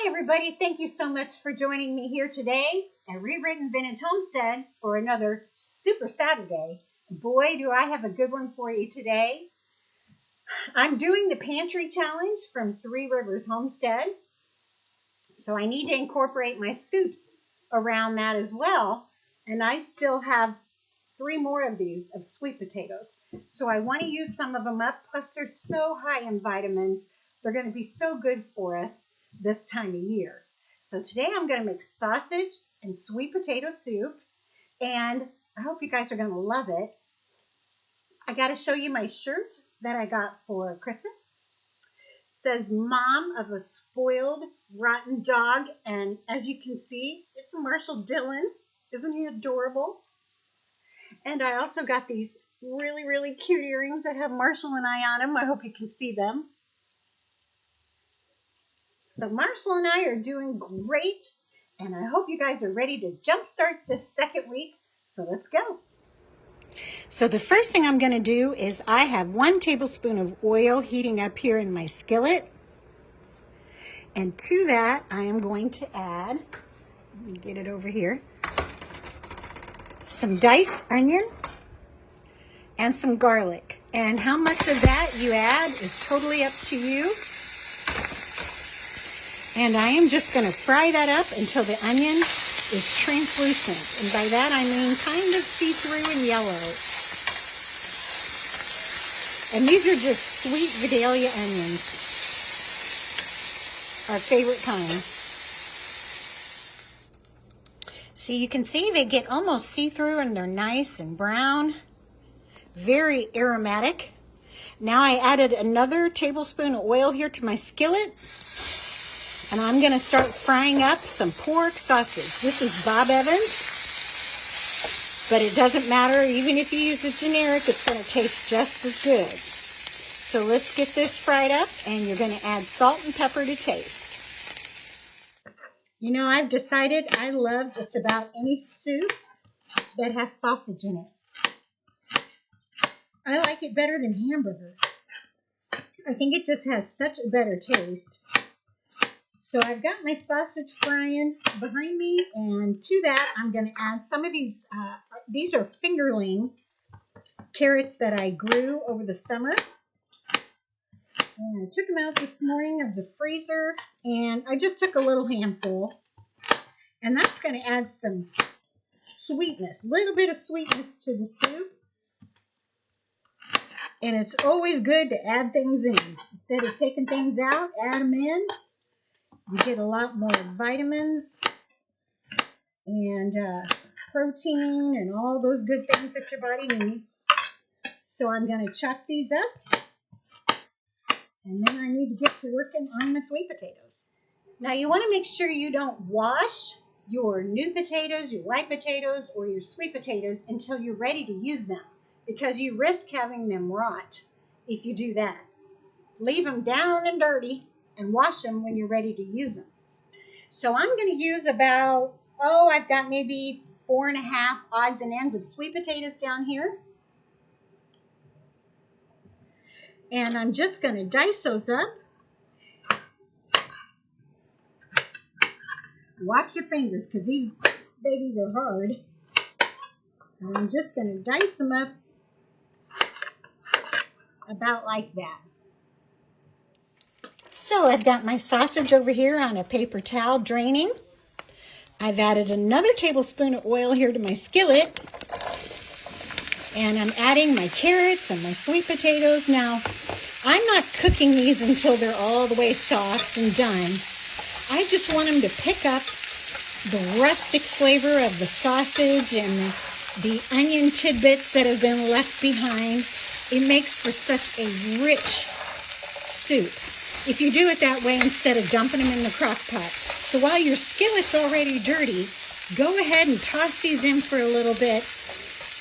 Hi everybody, thank you so much for joining me here today at Re-Written Vintage Homestead for another Super Saturday. Boy, do I have a good one for you today. I'm doing the pantry challenge from Three Rivers Homestead, so I need to incorporate my soups around that as well, and I still have 3 more of these of sweet potatoes. So I want to use some of them up, plus they're so high in vitamins. They're going to be so good for us this time of year. So today I'm going to make sausage and sweet potato soup, and I hope you guys are going to love it. I got to show you my shirt that I got for Christmas. It says Mom of a Spoiled Rotten Dog, and as you can see, it's a Marshall Dillon. Isn't he adorable? And I also got these really cute earrings that have Marshall and I on them. I hope you can see them. So Marshall and I are doing great, and I hope you guys are ready to jumpstart this second week. So let's go. So the first thing I'm going to do is I have 1 tablespoon of oil heating up here in my skillet. And to that, I am going to add, let me get it over here, some diced onion and some garlic. And how much of that you add is totally up to you. And I am just going to fry that up until the onion is translucent. And by that I mean kind of see-through and yellow. And these are just sweet Vidalia onions, our favorite kind. So you can see they get almost see-through and they're nice and brown, very aromatic. Now I added another tablespoon of oil here to my skillet. And I'm going to start frying up some pork sausage. This is Bob Evans, but it doesn't matter. Even if you use a generic, it's going to taste just as good. So let's get this fried up, and you're going to add salt and pepper to taste. You know, I've decided I love just about any soup that has sausage in it. I like it better than hamburger. I think it just has such a better taste. So I've got my sausage frying behind me, and to that I'm going to add some of these. These are fingerling carrots that I grew over the summer. And I took them out this morning of the freezer, and I just took a little handful. And that's going to add some sweetness, a little bit of sweetness to the soup. And it's always good to add things in. Instead of taking things out, add them in. You get a lot more vitamins and protein and all those good things that your body needs. So I'm going to chop these up. And then I need to get to working on my sweet potatoes. Now you want to make sure you don't wash your new potatoes, your white potatoes, or your sweet potatoes until you're ready to use them, because you risk having them rot if you do that. Leave them down and dirty and wash them when you're ready to use them. So I'm going to use about, I've got maybe 4.5 odds and ends of sweet potatoes down here. And I'm just going to dice those up. Watch your fingers, because these babies are hard. And I'm just going to dice them up about like that. So I've got my sausage over here on a paper towel draining. I've added another tablespoon of oil here to my skillet. And I'm adding my carrots and my sweet potatoes. Now, I'm not cooking these until they're all the way soft and done. I just want them to pick up the rustic flavor of the sausage and the onion tidbits that have been left behind. It makes for such a rich soup if you do it that way instead of dumping them in the crock pot. So while your skillet's already dirty, go ahead and toss these in for a little bit,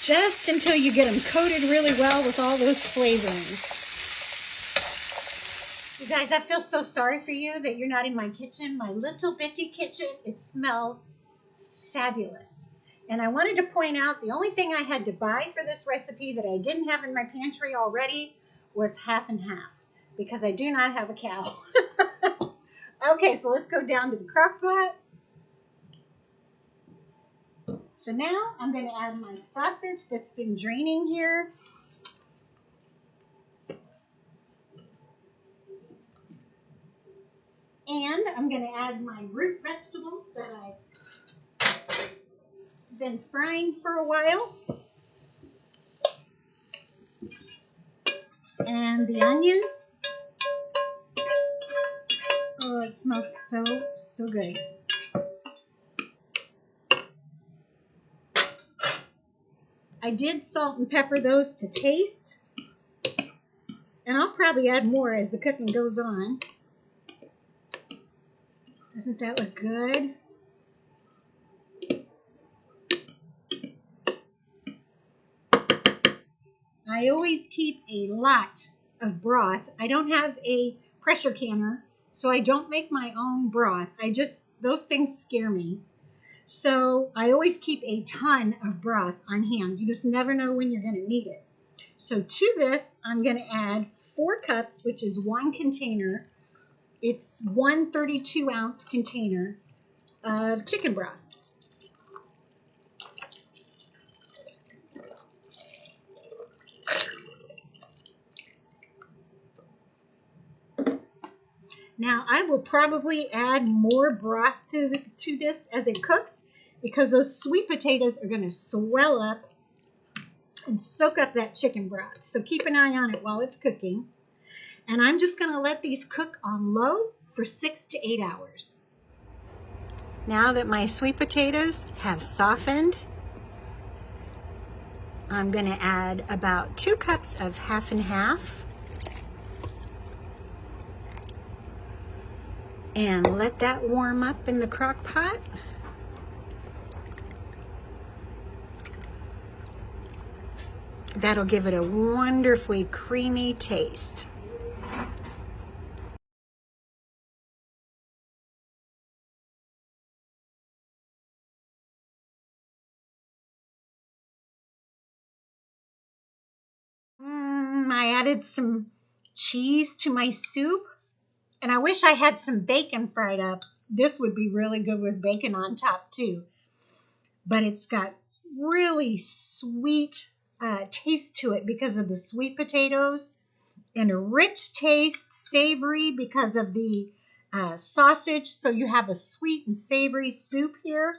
just until you get them coated really well with all those flavorings. You guys, I feel so sorry for you that you're not in my kitchen, my little bitty kitchen. It smells fabulous. And I wanted to point out the only thing I had to buy for this recipe that I didn't have in my pantry already was half and half, because I do not have a cow. Okay, so let's go down to the crock pot. So now I'm going to add my sausage that's been draining here. And I'm going to add my root vegetables that I've been frying for a while. And the onion. Oh, it smells so good. I did salt and pepper those to taste. And I'll probably add more as the cooking goes on. Doesn't that look good? I always keep a lot of broth. I don't have a pressure canner, so I don't make my own broth. Those things scare me. So I always keep a ton of broth on hand. You just never know when you're going to need it. So to this, I'm going to add 4 cups, which is 1 container. It's 1 32-ounce container of chicken broth. Now, I will probably add more broth to this as it cooks because those sweet potatoes are going to swell up and soak up that chicken broth. So keep an eye on it while it's cooking. And I'm just going to let these cook on low for 6 to 8 hours. Now that my sweet potatoes have softened, I'm going to add about 2 cups of half and half. And let that warm up in the crock pot. That'll give it a wonderfully creamy taste. I added some cheese to my soup, and I wish I had some bacon fried up. This would be really good with bacon on top too. But it's got really sweet taste to it because of the sweet potatoes, and a rich taste, savory because of the sausage. So you have a sweet and savory soup here,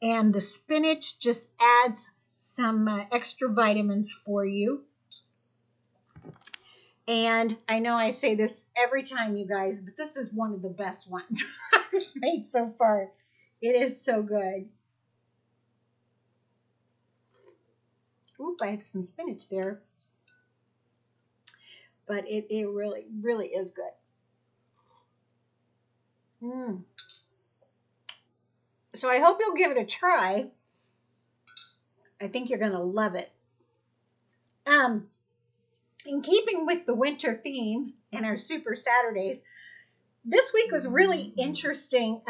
and the spinach just adds some extra vitamins for you. And I know I say this every time, you guys, but this is one of the best ones I've made so far. It is so good. Oop, I have some spinach there. But it really, really is good. So I hope you'll give it a try. I think you're going to love it. In keeping with the winter theme and our Super Saturdays, this week was really interesting.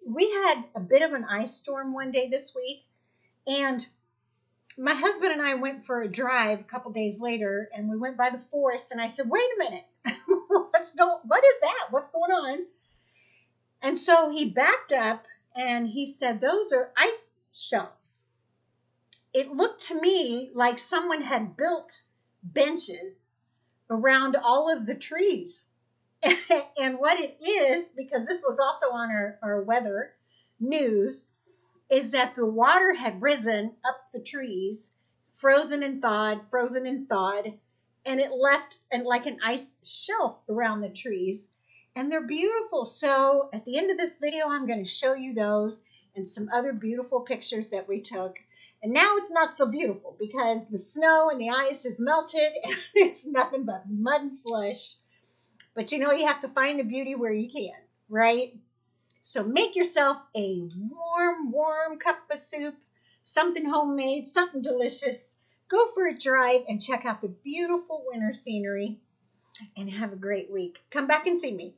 We had a bit of an ice storm one day this week, and my husband and I went for a drive a couple days later, and we went by the forest, and I said, wait a minute, what is that? What's going on? And so he backed up and he said, those are ice shelves. It looked to me like someone had built benches around all of the trees. And what it is, because this was also on our weather news, is that the water had risen up the trees, frozen and thawed, and it left like an ice shelf around the trees. And they're beautiful. So at the end of this video, I'm going to show you those and some other beautiful pictures that we took. And now it's not so beautiful because the snow and the ice is melted and it's nothing but mud and slush. But you know, you have to find the beauty where you can, right? So make yourself a warm cup of soup, something homemade, something delicious. Go for a drive and check out the beautiful winter scenery and have a great week. Come back and see me.